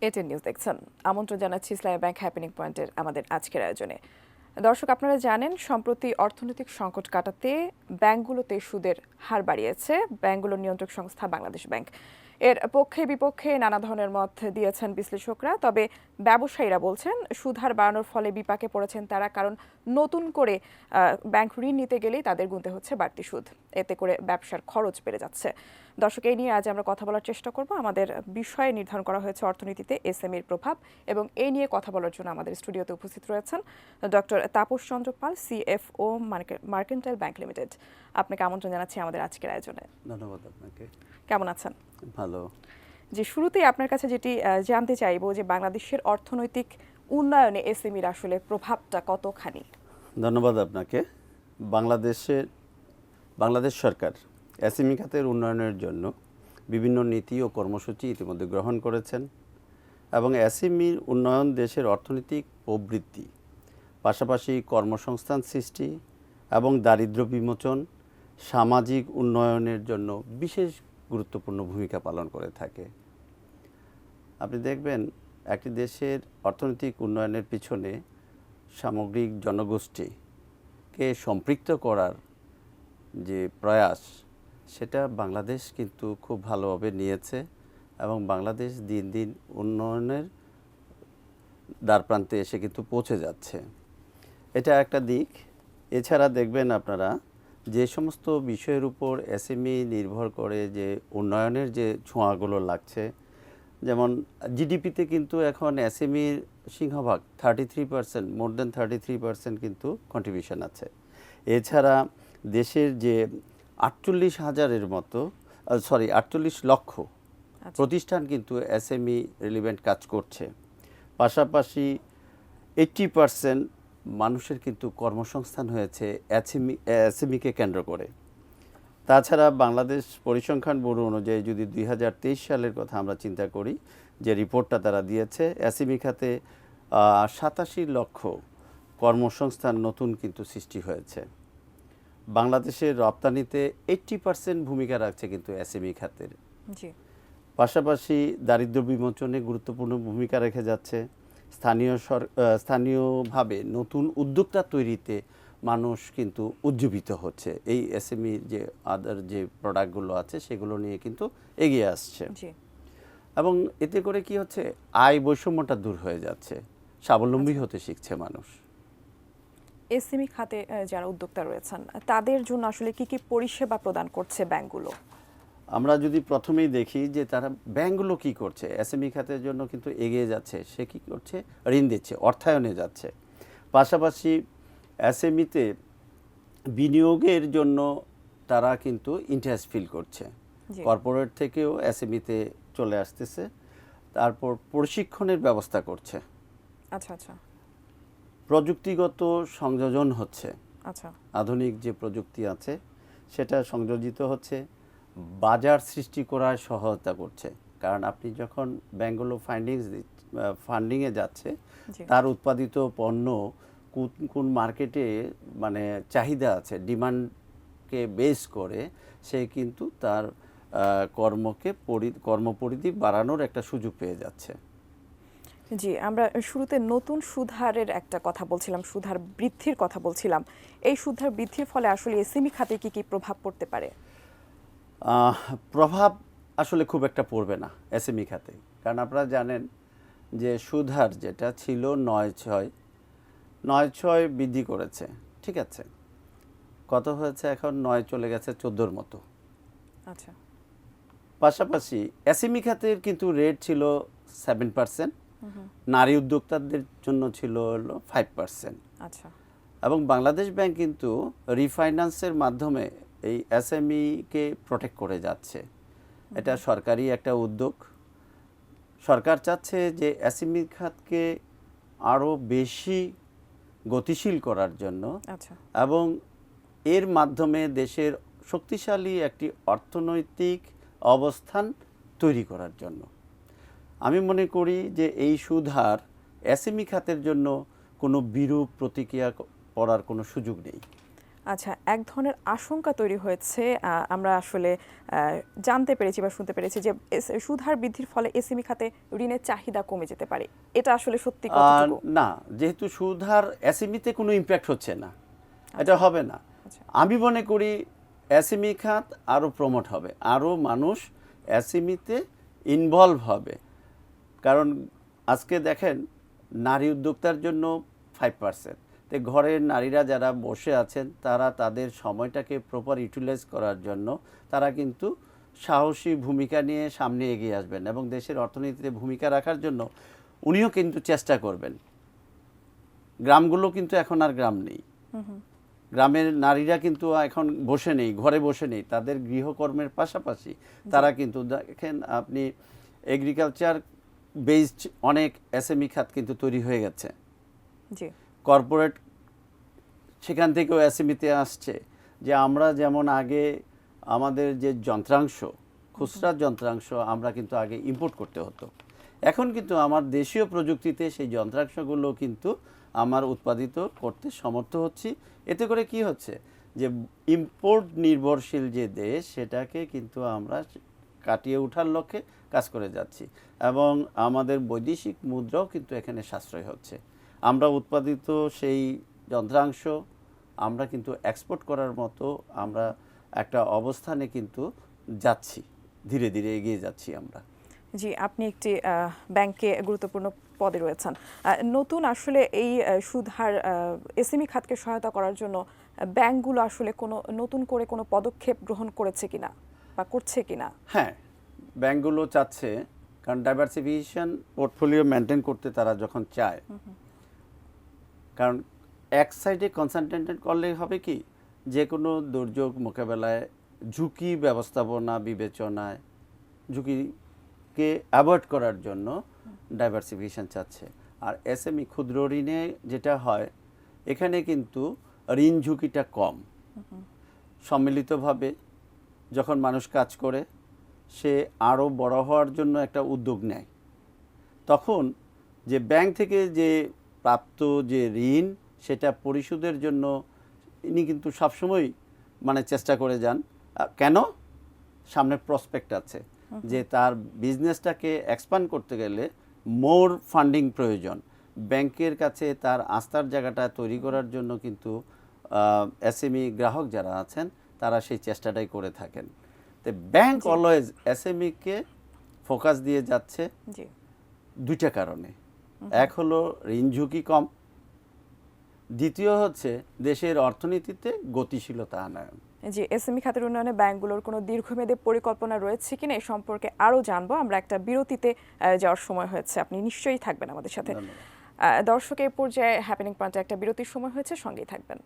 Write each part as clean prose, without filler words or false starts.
ATN news দেখছেন। আমন্ত্রণ জানাচ্ছি ইসলামী ব্যাংক হ্যাপেনিং পয়েন্টের আমাদের আজকের আয়োজনে। দর্শক, আপনারা জানেন সম্প্রতি অর্থনৈতিক সংকট কাটাতে ব্যাংকগুলোতে সুদের হার বাড়িয়েছে ব্যাংকগুলোর নিয়ন্ত্রক সংস্থা বাংলাদেশ ব্যাংক। এর পক্ষে বিপক্ষে নানা ধরনের মত দিয়েছেন বিশ্লেষকরা। তবে ব্যবসায়ীরা বলছেন সুদ হার বাড়ানোর ফলে বিপাকে পড়েছেন তারা, কারণ নতুন করে ব্যাংক ঋণ নিতে গেলেই তাদের গুনতে হচ্ছে বাড়তি সুদ। এতে করে ব্যবসার খরচ বেড়ে যাচ্ছে। দর্শক, এই নিয়ে আজ আমরা কথা বলার চেষ্টা করব। আমাদের বিষয়ে নির্ধারণ করা হয়েছে অর্থনীতিতে এসএমইর প্রভাব, এবং এই নিয়ে কথা বলার জন্য আমাদের স্টুডিওতে উপস্থিত রয়েছেন doctor Tapas Chandra Pal, CFO mercantile bank limited. আপনাকে আমন্ত্রণ জানাচ্ছি আমাদের আজকের আয়োজনে। ধন্যবাদ আপনাকে। কেমন আছেন? ভালো। যে শুরুতেই আপনার কাছে যেটি জানতে চাইবো যে বাংলাদেশের অর্থনৈতিক উন্নয়নে এসএমইর আসলে প্রভাবটা কতখানি? ধন্যবাদ আপনাকে। বাংলাদেশ সরকার এসএমই খাতের উন্নয়নের জন্য বিভিন্ন নীতি ও কর্মসূচি ইতিমধ্যে গ্রহণ করেছেন এবং এসএমইর উন্নয়ন দেশের অর্থনৈতিক প্রবৃদ্ধি, পাশাপাশি কর্মসংস্থান সৃষ্টি এবং দারিদ্র্য বিমোচন, সামাজিক উন্নয়নের জন্য বিশেষ গুরুত্বপূর্ণ ভূমিকা পালন করে থাকে। আপনি দেখবেন একটি দেশের অর্থনৈতিক উন্নয়নের পিছনে সামগ্রিক জনগোষ্ঠীকে সম্পৃক্ত করার যে প্রয়াস, সেটা বাংলাদেশ কিন্তু খুব ভালোভাবে নিয়েছে এবং বাংলাদেশ দিন দিন উন্নয়নের দ্বারপ্রান্তে এসে কিন্তু পৌঁছে যাচ্ছে। এটা একটা দিক। এছাড়া দেখবেন আপনারা যে সমস্ত বিষয়ের উপর এসএমই নির্ভর করে যে উন্নয়নের যে ছোঁয়াগুলো লাগছে, যেমন জিডিপিতে কিন্তু এখন এসএমইর সিংহভাগ 33%, মোর দেন 33% কিন্তু কন্ট্রিবিউশন আছে। এছাড়া দেশের যে 48 লক্ষ প্রতিষ্ঠান কিন্তু এসএমই রিলেভেন্ট কাজ করছে। পাশাপাশি 80% মানুষের কিন্তু কর্মসংস্থান হয়েছে এসএমইকে কেন্দ্র করে। তাছাড়া বাংলাদেশ পরিসংখ্যান ব্যুরো অনুযায়ী যদি 2023 সালের কথা আমরা চিন্তা করি, যে রিপোর্টটা তারা দিয়েছে, এসএমই খাতে 87 লক্ষ কর্মসংস্থান নতুন কিন্তু সৃষ্টি হয়েছে। বাংলাদেশের রপ্তানিতে 80% ভূমিকা রাখছে কিন্তু এসএমই খাতের। পাশাপাশি দারিদ্র্য বিমোচনে গুরুত্বপূর্ণ ভূমিকা রেখে যাচ্ছে। স্থানীয়ভাবে নতুন উদ্যোক্তা তৈরিতে মানুষ কিন্তু উজ্জীবিত হচ্ছে। এই এসএমই যে আদার যে প্রোডাক্টগুলো আছে সেগুলো নিয়ে কিন্তু এগিয়ে আসছে এবং এতে করে কি হচ্ছে, আয় বৈষম্যটা দূর হয়ে যাচ্ছে, স্বাবলম্বী হতে শিখছে মানুষ। এসএমই খাতে যারা উদ্যোক্তা রয়েছেন তাদের জন্য আসলে কি কি পরিষেবা প্রদান করছে ব্যাংকগুলো? আমরা যদি প্রথমেই দেখি যে তারা ব্যাংকগুলো কি করছে, এসএমই খাতের জন্য কিন্তু এগিয়ে যাচ্ছে। সে কি করছে? ঋণ দিচ্ছে, অর্থায়নে যাচ্ছে। পাশাপাশি এসএমইতে বিনিয়োগের জন্য তারা কিন্তু ইন্টারেস্ট ফিল করছে। কর্পোরেট থেকেও এসএমইতে চলে আসতেছে। তারপর প্রশিক্ষণের ব্যবস্থা করছে। আচ্ছা আচ্ছা। প্রযুক্তিগত সংযোজন হচ্ছে। আচ্ছা। আধুনিক যে প্রযুক্তি আছে সেটা সংযোজিত হচ্ছে। বাজার সৃষ্টি করার সহায়তা করছে, কারণ আপনি যখন ব্যাংকগুলো ফান্ডিংয়ে যাচ্ছে, তার উৎপাদিত পণ্য কোন মার্কেটে মানে চাহিদা আছে, ডিমান্ডকে বেস করে সে কিন্তু তার কর্মপরিধি বাড়ানোর একটা সুযোগ পেয়ে যাচ্ছে। জি, আমরা শুরুতে নতুন সুদহারের একটা কথা বলছিলাম, সুদহার বৃদ্ধির কথা বলছিলাম। এই সুদহার বৃদ্ধির ফলে আসলে এসএমই খাতে কি কি প্রভাব পড়তে পারে? প্রভাব আসলে খুব একটা পড়বে না এসএমই খাতে, কারণ আপনারা জানেন যে সুদহার যেটা ছিল 9.6 বৃদ্ধি করেছে, ঠিক আছে, কত হয়েছে এখন? 9 চলে গেছে 14-র মতো। আচ্ছা। পাশাপাশি এসএমই খাতের কিন্তু রেট ছিল 7%, নারী উদ্যোক্তাদের জন্য ছিল 5%। আচ্ছা। এবং বাংলাদেশ ব্যাংক কিন্তু রিফাইন্যান্সের মাধ্যমে এই এসএমইকে প্রোটেক্ট করে যাচ্ছে। এটা সরকারি একটা উদ্যোগ। সরকার চাচ্ছে যে এসএমই খাতকে আরও বেশি গতিশীল করার জন্য এবং এর মাধ্যমে দেশের শক্তিশালী একটি অর্থনৈতিক অবস্থান তৈরি করার জন্য। আমি মনে করি যে এই সুদহার এসএমই খাতের জন্য কোনো বিরূপ প্রতিক্রিয়া পড়ার কোনো সুযোগ নেই। আচ্ছা, এক ধরনের আশঙ্কা তৈরি হয়েছে, আমরা আসলে জানতে পেরেছি বা শুনতে পেরেছি যে সুদহার বৃদ্ধির ফলে এসএমই খাতে ঋণের চাহিদা কমে যেতে পারে। এটা আসলে সত্যি কতটুকু? না, যেহেতু সুদ হার এসএমইতে কোনো ইম্প্যাক্ট হচ্ছে না, এটা হবে না। আচ্ছা। আমি মনে করি এসএমই খাত আরও প্রমোট হবে, আরও মানুষ এসএমইতে ইনভলভ হবে। কারণ আজকে দেখেন নারী উদ্যোক্তার জন্য 5%, তো ঘরের নারীরা যারা বসে আছেন তারা তাদের সময়টাকে প্রপার ইউটিলাইজ করার জন্য তারা কিন্তু সাহসী ভূমিকা নিয়ে সামনে এগিয়ে আসবেন এবং দেশের অর্থনীতিতে ভূমিকা রাখার জন্য উনিও কিন্তু চেষ্টা করবেন। গ্রামগুলো কিন্তু এখন আর গ্রাম নেই, গ্রামের নারীরা কিন্তু এখন বসে নেই, ঘরে বসে নেই, তাদের গৃহকর্মের পাশাপাশি তারা কিন্তু দেখেন আপনি এগ্রিকালচার বেসড অনেক এসএমই খাত কিন্তু তৈরি হয়ে গেছে। জি। কর্পোরেট সেখান থেকেও এসএমইতে আসছে। যে আমরা যেমন আগে আমাদের যে যন্ত্রাংশ, খুচরা যন্ত্রাংশ আমরা কিন্তু আগে ইম্পোর্ট করতে হতো, এখন কিন্তু আমার দেশীয় প্রযুক্তিতে সেই যন্ত্রাংশগুলো কিন্তু আমার উৎপাদিত করতে সমর্থ হচ্ছি। এতে করে কি হচ্ছে যে ইম্পোর্ট নির্ভরশীল যে দেশ সেটাকে কিন্তু আমরা কাটিয়ে ওঠার লক্ষ্যে কাজ করে যাচ্ছি এবং আমাদের বৈদেশিক মুদ্রাও কিন্তু এখানে সাশ্রয় হচ্ছে। আমরা উৎপাদিত সেই যন্ত্রাংশ আমরা কিন্তু এক্সপোর্ট করার মতো আমরা একটা অবস্থানে কিন্তু যাচ্ছি, ধীরে ধীরে এগিয়ে যাচ্ছি আমরা। জি, আপনি একটি ব্যাংকে গুরুত্বপূর্ণ পদে রয়েছেন। নতুন আসলে এই সুদহার এসএমই খাতকে সহায়তা করার জন্য ব্যাংকগুলো আসলে কোনো নতুন করে কোনো পদক্ষেপ গ্রহণ করেছে কিনা বা করছে কিনা? হ্যাঁ, ব্যাংকগুলো চাচ্ছে, কারণ ডাইভার্সিফিকেশন পোর্টফোলিও মেনটেন করতে তারা যখন চায়, কারণ এক সাইডে কনসেন্ট্রেটেড করলে হবে কি যে কোনো দুর্যোগ মোকাবেলায় ঝুঁকি ব্যবস্থাপনা বিবেচনায় ঝুঁকিকে অ্যাভয়েড করার জন্য ডাইভার্সিফিকেশন চাচ্ছে। আর এসএমই ক্ষুদ্র ঋণে যেটা হয় এখানে কিন্তু ঋণ ঝুঁকিটা কম। সম্মিলিতভাবে যখন মানুষ কাজ করে সে আরও বড় হওয়ার জন্য একটা উদ্যোগ নেয়, তখন যে ব্যাংক থেকে যে প্রাপ্ত যে ঋণ সেটা পরিশোধের জন্য ইনি কিন্তু সবসময় মানে চেষ্টা করে যান। কেন? সামনে প্রসপেক্ট আছে যে তার বিজনেসটাকে এক্সপ্যান্ড করতে গেলে মোর ফান্ডিং প্রয়োজন। ব্যাংকের কাছে তার আস্থার জায়গাটা তৈরি করার জন্য কিন্তু এসএমই গ্রাহক যারা আছেন তারা সেই চেষ্টাটাই করে থাকেন। তো ব্যাংক অলওয়েজ এসএমইকে ফোকাস দিয়ে যাচ্ছে জি। দুইটা কারণে। এক হলো ঋণ ঝুঁকি কম, দ্বিতীয় হচ্ছে দেশের অর্থনীতিতে গতিশীলতা আনয়ন। জি, এসএমই খাতের উন্নয়নে ব্যাংকগুলোর কোনো দীর্ঘমেয়াদী পরিকল্পনা রয়েছে কিনা এই সম্পর্কে আরও জানবো। আমরা একটা বিরতিতে যাওয়ার সময় হয়েছে, আপনি নিশ্চয়ই থাকবেন আমাদের সাথে। দর্শক, এই পর্যায়ে হ্যাপেনিং পয়েন্টে একটা বিরতির সময় হয়েছে, সঙ্গেই থাকবেন।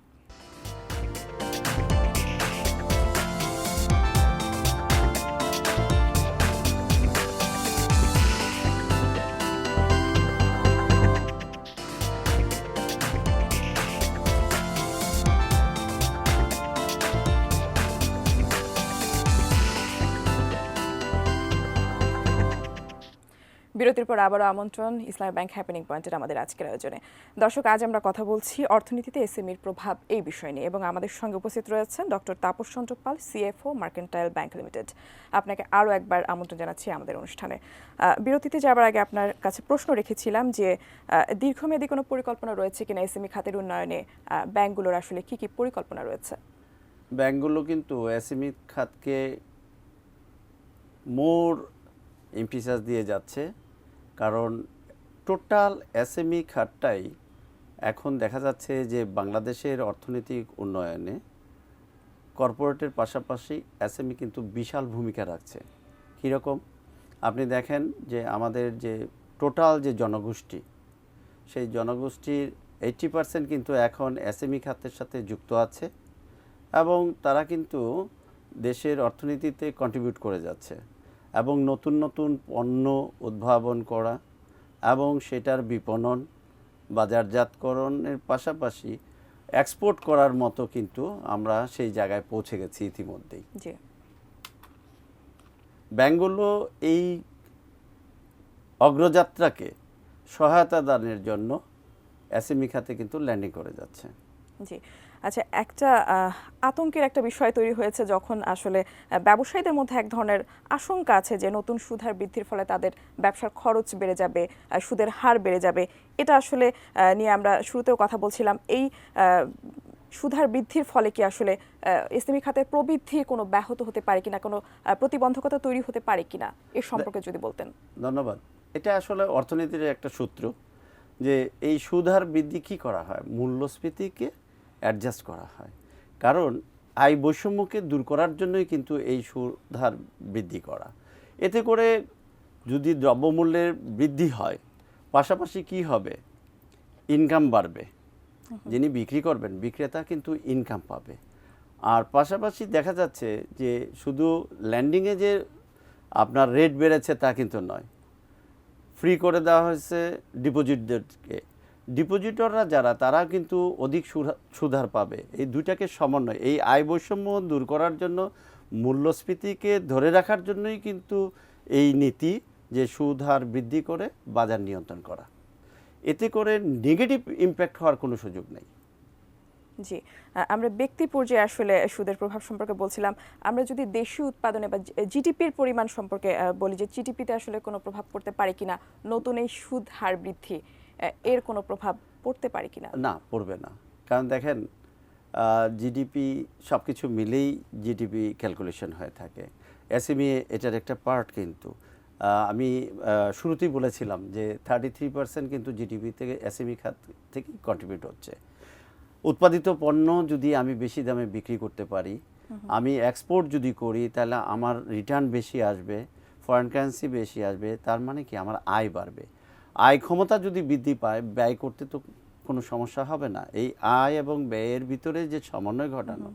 বিরতির পর আবারও আমন্ত্রণ ইসলামী ব্যাংক হ্যাপেনিং পয়েন্টের আমাদের আজকের আয়োজনে। দর্শক, আজ আমরা কথা বলছি অর্থনীতিতে এসএমইর প্রভাব এই বিষয় নিয়ে এবং আমাদের সঙ্গে উপস্থিত রয়েছেন doctor Tapas Chandra Pal, CFO, mercantile bank limited. আপনাকে আরও একবার আমন্ত্রণ জানাচ্ছি আমাদের অনুষ্ঠানে। বিরতিতে যাবার আগে আপনার কাছে প্রশ্ন রেখেছিলাম যে দীর্ঘমেয়াদী কোনো পরিকল্পনা রয়েছে কিনা এসএমই খাতের উন্নয়নে, ব্যাংকগুলোর আসলে কি কি পরিকল্পনা রয়েছে? ব্যাংকগুলো কিন্তু এসএমই খাতকে মোর এমফিসাস দিয়ে যাচ্ছে, কারণ টোটাল এসএমই খাতটাই এখন দেখা যাচ্ছে যে বাংলাদেশের অর্থনৈতিক উন্নয়নে কর্পোরেটের পাশাপাশি এসএমই কিন্তু বিশাল ভূমিকা রাখছে। কীরকম? আপনি দেখেন যে আমাদের যে টোটাল যে জনগোষ্ঠী, সেই জনগোষ্ঠীর 80% কিন্তু এখন এসএমই খাতের সাথে যুক্ত আছে এবং তারা কিন্তু দেশের অর্থনীতিতে কন্ট্রিবিউট করে যাচ্ছে এবং নতুন নতুন পণ্য উদ্ভাবন করা এবং সেটার বিপণন বাজারজাতকরণের পাশাপাশি এক্সপোর্ট করার মতো কিন্তু আমরা সেই জায়গায় পৌঁছে গেছি ইতিমধ্যেই। জি। ব্যাংকগুলো এই অগ্রযাত্রাকে সহায়তা দানের জন্য এসএমই খাতে কিন্তু ল্যান্ডিং করে যাচ্ছে। জি, আচ্ছা, একটা আতঙ্কের একটা বিষয় তৈরি হয়েছে যখন আসলে ব্যবসায়ীদের মধ্যে এক ধরনের আশঙ্কা আছে যে নতুন সুদহার বৃদ্ধির ফলে তাদের ব্যবসার খরচ বেড়ে যাবে, সুদের হার বেড়ে যাবে। এটা আসলে নিয়ে আমরা শুরুতেও কথা বলছিলাম। এই সুদহার বৃদ্ধির ফলে কি আসলে এসএমই খাতের প্রবৃদ্ধি কোনো ব্যাহত হতে পারে কিনা, কোনো প্রতিবন্ধকতা তৈরি হতে পারে কিনা, এ সম্পর্কে যদি বলতেন। ধন্যবাদ। এটা আসলে অর্থনীতির একটা সূত্র যে এই সুদহার বৃদ্ধি কি করা হয়, মূল্যস্ফীতিকে অ্যাডজাস্ট করা হয়। কারণ আয় বৈষম্যকে দূর করার জন্যই কিন্তু এই সুদহার বৃদ্ধি করা। এতে করে যদি দ্রব্যমূল্যের বৃদ্ধি হয়, পাশাপাশি কি হবে, ইনকাম বাড়বে, যিনি বিক্রি করবেন বিক্রেতা কিন্তু ইনকাম পাবে। আর পাশাপাশি দেখা যাচ্ছে যে শুধু ল্যান্ডিংয়ে যে আপনার রেট বেড়েছে তা কিন্তু নয়, ফ্রি করে দেওয়া হয়েছে ডিপোজিটদেরকে। ডিপোজিটররা যারা তারা কিন্তু অধিক সুদহার পাবে। এই দুইটাকে সমন্বয়, এই আয় বৈষম্য দূর করার জন্য, মূল্যস্ফীতিকে ধরে রাখার জন্যই কিন্তু এই নীতি যে সুদহার বৃদ্ধি করে বাজার নিয়ন্ত্রণ করা। এতে করে নেগেটিভ ইম্প্যাক্ট হওয়ার কোনো সুযোগ নেই। জি, আমরা ব্যক্তি পর্যায়ে আসলে সুদের প্রভাব সম্পর্কে বলছিলাম। আমরা যদি দেশীয় উৎপাদনে বা জিডিপির পরিমাণ সম্পর্কে বলি, যে জিডিপিতে আসলে কোনো প্রভাব পড়তে পারে কিনা নতুন এই সুদ হার বৃদ্ধি, এর কোনো প্রভাব পড়তে পারে কিনা? না, পড়বে না। কারণ দেখেন, জিডিপি সব কিছু মিলেই জিডিপি ক্যালকুলেশন হয়ে থাকে। এসএমই এটার একটা পার্ট। কিন্তু আমি শুরুতেই বলেছিলাম যে 33% কিন্তু জিডিপি থেকে এসএমই খাত থেকে কন্ট্রিবিউট হচ্ছে। উৎপাদিত পণ্য যদি আমি বেশি দামে বিক্রি করতে পারি, আমি এক্সপোর্ট যদি করি, তাহলে আমার রিটার্ন বেশি আসবে, ফরেন কারেন্সি বেশি আসবে। তার মানে কি, আমার আয় বাড়বে। আয় ক্ষমতা যদি বৃদ্ধি পায়, ব্যয় করতে তো কোনো সমস্যা হবে না। এই আয় এবং ব্যয়ের ভিতরে যে সমন্বয় ঘটানো,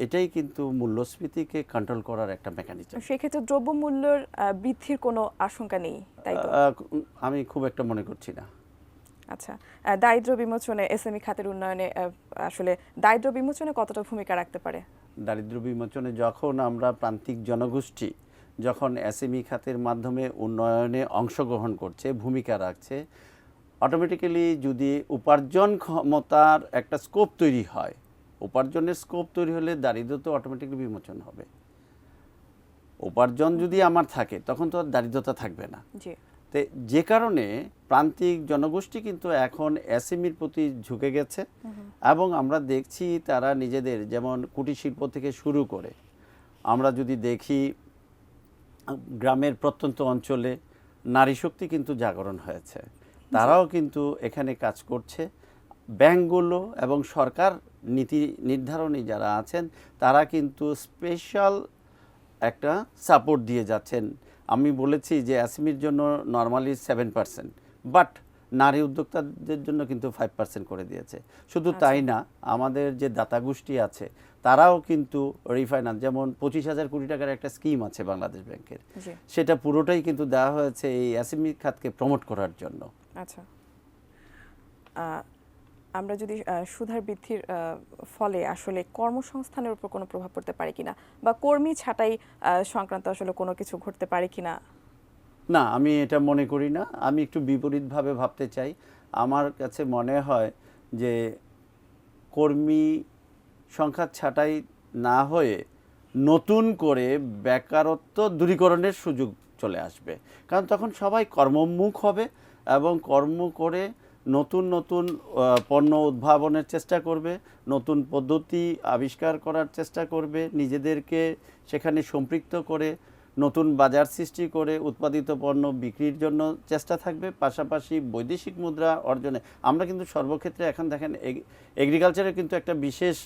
এটাই কিন্তু মূল্যস্ফীতিকে কন্ট্রোল করার একটা মেকানিজম। সেক্ষেত্রে দ্রব্যমূল্যের বৃদ্ধির কোনো আশঙ্কা নেই, তাই তো? আমি খুব একটা মনে করছি না। আচ্ছা, দারিদ্র্য বিমোচনে এসএমই খাতের উন্নয়নে আসলে দারিদ্র্য বিমোচনে কতটা ভূমিকা রাখতে পারে? দারিদ্র্য বিমোচনে যখন আমরা প্রান্তিক জনগোষ্ঠী যখন এসএমই খাতের মাধ্যমে উন্নয়নে অংশগ্রহণ করছে, ভূমিকা রাখছে, অটোমেটিক্যালি যদি উপার্জন ক্ষমতার একটা স্কোপ তৈরি হয়, উপার্জনের স্কোপ তৈরি হলে দারিদ্র তো অটোমেটিক্যালি বিমোচন হবে। উপার্জন যদি আমার থাকে, তখন তো আর দারিদ্রতা থাকবে না। জি, তো যে কারণে প্রান্তিক জনগোষ্ঠী কিন্তু এখন এসএমইর প্রতি ঝুঁকে গেছে। এবং আমরা দেখছি তারা নিজেদের, যেমন কুটির শিল্প থেকে শুরু করে, আমরা যদি দেখি গ্রামের প্রত্যন্ত অঞ্চলে নারী শক্তি কিন্তু জাগরণ হয়েছে, তারাও কিন্তু এখানে কাজ করছে। ব্যাংকগুলো এবং সরকার নীতি নির্ধারণী যারা আছেন, তারা কিন্তু স্পেশাল একটা সাপোর্ট দিয়ে যাচ্ছেন। আমি বলেছি যে এসএমইর জন্য নর্মালি 7%, বাট নারী উদ্যোক্তাদের জন্য কিন্তু 5% করে দিয়েছে। শুধু তাই না, আমাদের যে দাতা গোষ্ঠী আছে তারাও কিন্তু রিফাইন্যান্স, যেমন 25,000 কোটি টাকার একটা স্কিম আছে বাংলাদেশ ব্যাংকের, সেটা পুরোটাই কিন্তু দেওয়া হয়েছে এই এসএমই খাতকে প্রমোট করার জন্য। আচ্ছা, আমরা যদি সুদহার বৃদ্ধির ফলে আসলে কর্মসংস্থানের উপর কোনো প্রভাব পড়তে পারে কিনা, বা কর্মী ছাঁটাই সংক্রান্ত আসলে কোনো কিছু ঘটতে পারে কিনা? না, আমি এটা মনে করি না। আমি একটু বিপরীতভাবে ভাবতে চাই। আমার কাছে মনে হয় যে কর্মী সংখ্যা ছাঁটাই না হয়ে নতুন করে বেকারত্ব দূরীকরণের সুযোগ চলে আসবে। কারণ তখন সবাই কর্মমুখ হবে এবং কর্ম করে নতুন নতুন পণ্য উদ্ভাবনের চেষ্টা করবে, নতুন পদ্ধতি আবিষ্কার করার চেষ্টা করবে, নিজেদেরকে সেখানে সম্পৃক্ত করে নতুন বাজার সৃষ্টি করে উৎপাদিত পণ্য বিক্রির জন্য চেষ্টা থাকবে। পাশাপাশি বৈদেশিক মুদ্রা অর্জনে আমরা কিন্তু সর্বক্ষেত্রে এখন দেখেন এগ্রিকালচারে কিন্তু একটা বিশেষ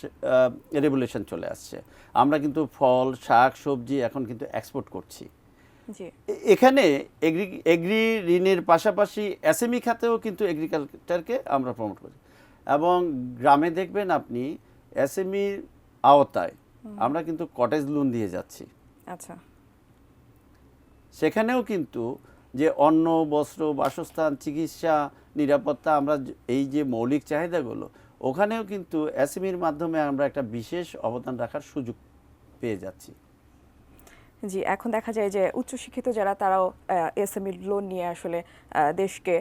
রেগুলেশন চলে আসছে। আমরা কিন্তু ফল, শাক, সবজি এখন কিন্তু এক্সপোর্ট করছি। এখানে এগ্রি ঋণের পাশাপাশি এসএমই খাতেও কিন্তু এগ্রিকালচারকে আমরা প্রমোট করি। এবং গ্রামে দেখবেন আপনি এসএমইর আওতায় আমরা কিন্তু কটেজ লোন দিয়ে যাচ্ছি। আচ্ছা, সেখানেও কিন্তু যে অন্ন, বস্ত্র, বাসস্থান, চিকিৎসা, নিরাপত্তা, আমরা এই যে মৌলিক চাহিদাগুলো, ওখানেও কিন্তু এসএমইর মাধ্যমে আমরা একটা বিশেষ অবদান রাখার সুযোগ পেয়ে যাচ্ছি। জি, এখন দেখা যায় যে উচ্চশিক্ষিত যারা তারাও এসএমই লোন নিয়ে আসলে দেশকে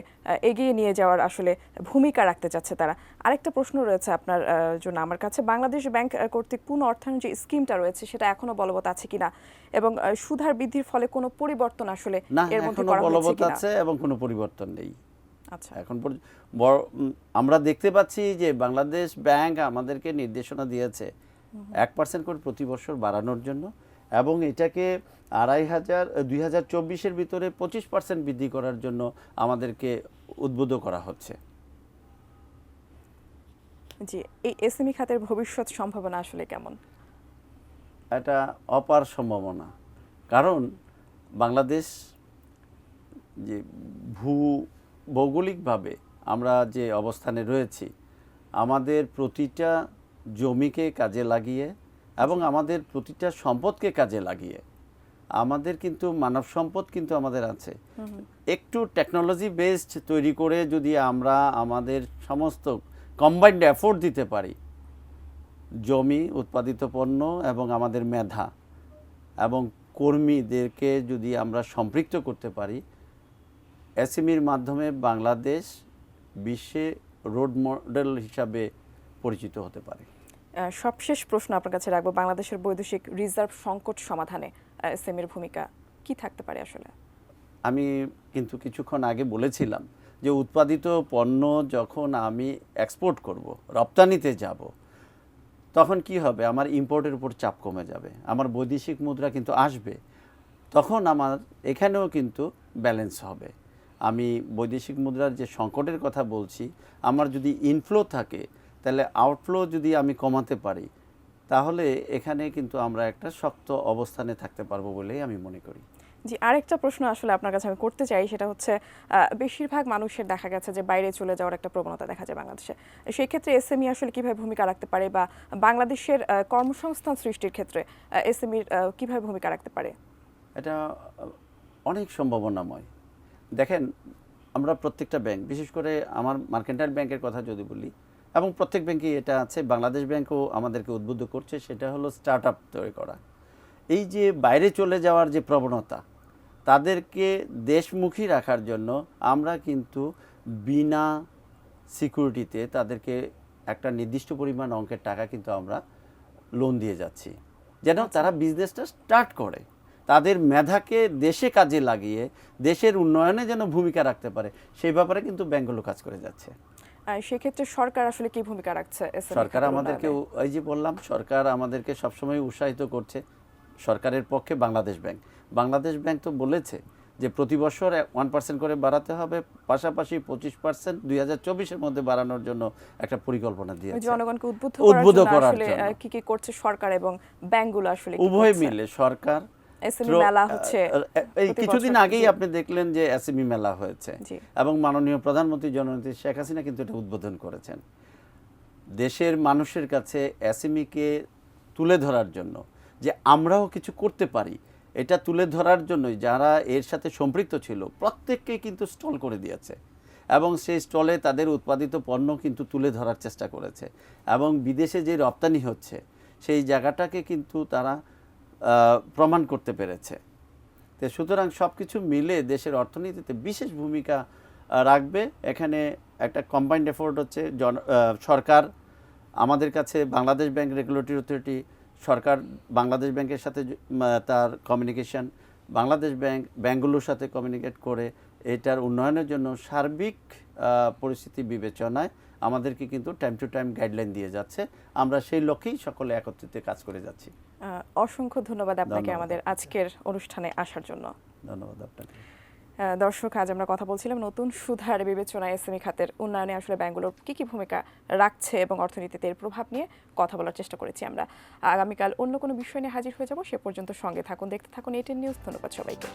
এগিয়ে নিয়ে যাওয়ার আসলে ভূমিকা রাখতে চাচ্ছে তারা। আরেকটা প্রশ্ন রয়েছে আপনার জন্য আমার কাছে, বাংলাদেশ ব্যাংক কর্তৃক পুনঃ অর্থায়ন যে স্কিমটা রয়েছে সেটা এখনো বলবৎ আছে কিনা, এবং সুদহার বৃদ্ধির ফলে কোনো পরিবর্তন আসলে না, এর মধ্যে এখনো করা হয়েছে বলবৎ কিনা? আছে এবং কোনো পরিবর্তন নেই। আচ্ছা, এখন আমরা দেখতে পাচ্ছি যে বাংলাদেশ ব্যাংক আমাদেরকে নির্দেশনা দিয়েছে 1% করে প্রতি বছর বাড়ানোর জন্য, এবং এটাকে 2024-এর ভিতরে 25% বৃদ্ধি করার জন্য আমাদেরকে উদ্বুদ্ধ করা হচ্ছে। জি, এই এসএমই খাতের ভবিষ্যৎ সম্ভাবনা আসলে কেমন? এটা অপার সম্ভাবনা, কারণ বাংলাদেশ যে ভৌগোলিকভাবে আমরা যে অবস্থানে রয়েছি, আমাদের প্রতিটা জমিকে কাজে লাগিয়ে এবং আমাদের প্রতিটা সম্পদকে কাজে লাগিয়ে আমাদের কিন্তু মানব সম্পদ কিন্তু আমাদের আছে, একটু টেকনোলজি বেসড তৈরি করে যদি আমরা আমাদের সমস্ত কম্বাইন্ড এফোর্ট দিতে পারি, জমি, উৎপাদিত পণ্য এবং আমাদের মেধা এবং কর্মীদেরকে যদি আমরা সম্পৃক্ত করতে পারি, এসএমইর মাধ্যমে বাংলাদেশ বিশ্বে রোড মডেল হিসাবে পরিচিত হতে পারে। সবশেষ প্রশ্ন আপনার কাছে রাখবো, বাংলাদেশের বৈদেশিক রিজার্ভ সংকট সমাধানে এসএমইর ভূমিকা কি থাকতে পারে আসলে? আমি কিন্তু কিছুক্ষণ আগে বলেছিলাম যে উৎপাদিত পণ্য যখন আমি এক্সপোর্ট করব, রপ্তানিতে যাব, তখন কি হবে, আমার ইম্পোর্টের উপর চাপ কমে যাবে, আমার বৈদেশিক মুদ্রা কিন্তু আসবে, তখন আমার এখানেও কিন্তু ব্যালেন্স হবে। আমি বৈদেশিক মুদ্রার যে সংকটের কথা বলছি, আমার যদি ইনফ্লো থাকে তাহলে আউটফ্লো যদি আমি কমাতে পারি, তাহলে এখানে কিন্তু আমরা একটা শক্ত অবস্থানে থাকতে পারবো বলেই আমি মনে করি। জি, আরেকটা প্রশ্ন আসলে আপনার কাছে আমি করতে চাই, সেটা হচ্ছে বেশিরভাগ মানুষের দেখা গেছে যে বাইরে চলে যাওয়ার একটা প্রবণতা দেখা যায় বাংলাদেশে। সেই ক্ষেত্রে এসএমই আসলে কিভাবে ভূমিকা রাখতে পারে, বা বাংলাদেশের কর্মসংস্থান সৃষ্টির ক্ষেত্রে এসএমইর কিভাবে ভূমিকা রাখতে পারে? এটা অনেক সম্ভাবনাময়। দেখেন, আমরা প্রত্যেকটা ব্যাংক, বিশেষ করে আমার মার্কেন্টাইল ব্যাংকের কথা যদি বলি, এবং প্রত্যেক ব্যাংকেই এটা আছে, বাংলাদেশ ব্যাংকও আমাদেরকে উদ্বুদ্ধ করছে, সেটা হলো স্টার্ট আপ তৈরি করা। এই যে বাইরে চলে যাওয়ার যে প্রবণতা, তাদেরকে দেশমুখী রাখার জন্য আমরা কিন্তু বিনা সিকিউরিটিতে তাদেরকে একটা নির্দিষ্ট পরিমাণ অঙ্কের টাকা কিন্তু আমরা লোন দিয়ে যাচ্ছি, যেন তারা বিজনেসটা স্টার্ট করে, তাদের মেধাকে দেশে কাজে লাগিয়ে দেশের উন্নয়নে যেন ভূমিকা রাখতে পারে, সেই ব্যাপারে কিন্তু ব্যাংকগুলো কাজ করে যাচ্ছে। সেক্ষেত্রে সরকার আসলে কি ভূমিকা রাখছে? সরকার আমাদেরকে, ওই যে বললাম, সরকার আমাদেরকে সবসময় উৎসাহিত করছে। সরকারের পক্ষে বাংলাদেশ ব্যাংক তো বলেছে যে প্রতি বছর 1% করে বাড়াতে হবে, পাশাপাশি 25% 2024-এর মধ্যে বাড়ানোর জন্য একটা পরিকল্পনা দিয়েছে। জনগণকে উদ্বুদ্ধ করার জন্য কি কি করছে সরকার এবং ব্যাংকগুলো আসলে উভয় মিলে সরকার। এসএমই মেলা হচ্ছে, এই কিছুদিন আগেই আপনি দেখলেন যে এসএমই মেলা হয়েছে, এবং মাননীয় প্রধানমন্ত্রী জননেত্রী শেখ হাসিনা কিন্তু এটা উদ্বোধন করেছেন। দেশের মানুষের কাছে এসএমইকে তুলে ধরার জন্য যে আমরাও কিছু করতে পারি, এটা তুলে ধরার জন্যই যারা এর সাথে সম্পৃক্ত ছিল প্রত্যেককে কিন্তু স্টল করে দিয়েছে, এবং সেই স্টলে তাদের উৎপাদিত পণ্য কিন্তু তুলে ধরার চেষ্টা করেছে, এবং বিদেশে যে রপ্তানি হচ্ছে সেই জায়গাটাকে কিন্তু তারা প্রমাণ করতে পেরেছে। তো সুতরাং সব কিছু মিলে দেশের অর্থনীতিতে বিশেষ ভূমিকা রাখবে। এখানে একটা কম্বাইন্ড এফোর্ট হচ্ছে সরকার, আমাদের কাছে বাংলাদেশ ব্যাংক রেগুলেটরি অথরিটি, সরকার বাংলাদেশ ব্যাংকের সাথে তার কমিউনিকেশন, বাংলাদেশ ব্যাংকগুলোর সাথে কমিউনিকেট করে এটার উন্নয়নের জন্য সার্বিক পরিস্থিতি বিবেচনায় আমাদেরকে কিন্তু টাইম টু টাইম গাইডলাইন দিয়ে যাচ্ছে। আমরা সেই লক্ষ্যেই সকলে একত্রিত কাজ করে যাচ্ছি। অসংখ্য ধন্যবাদ আপনাকে আমাদের আজকের অনুষ্ঠানে আসার জন্য। ধন্যবাদ আপনাকে। দর্শক, আজ আমরা কথা বলছিলাম নতুন সুদহার বিবেচনায় এসএমই খাতের উন্নয়নে আসলে ব্যাংকগুলোর কি ভূমিকা রাখছে এবং অর্থনীতিতে এর প্রভাব নিয়ে কথা বলার চেষ্টা করেছি আমরা। আগামীকাল অন্য কোনো বিষয় নিয়ে হাজির হয়ে যাব, সে পর্যন্ত সঙ্গে থাকুন, দেখতে থাকুন এটিএন নিউজ। ধন্যবাদ সবাইকে।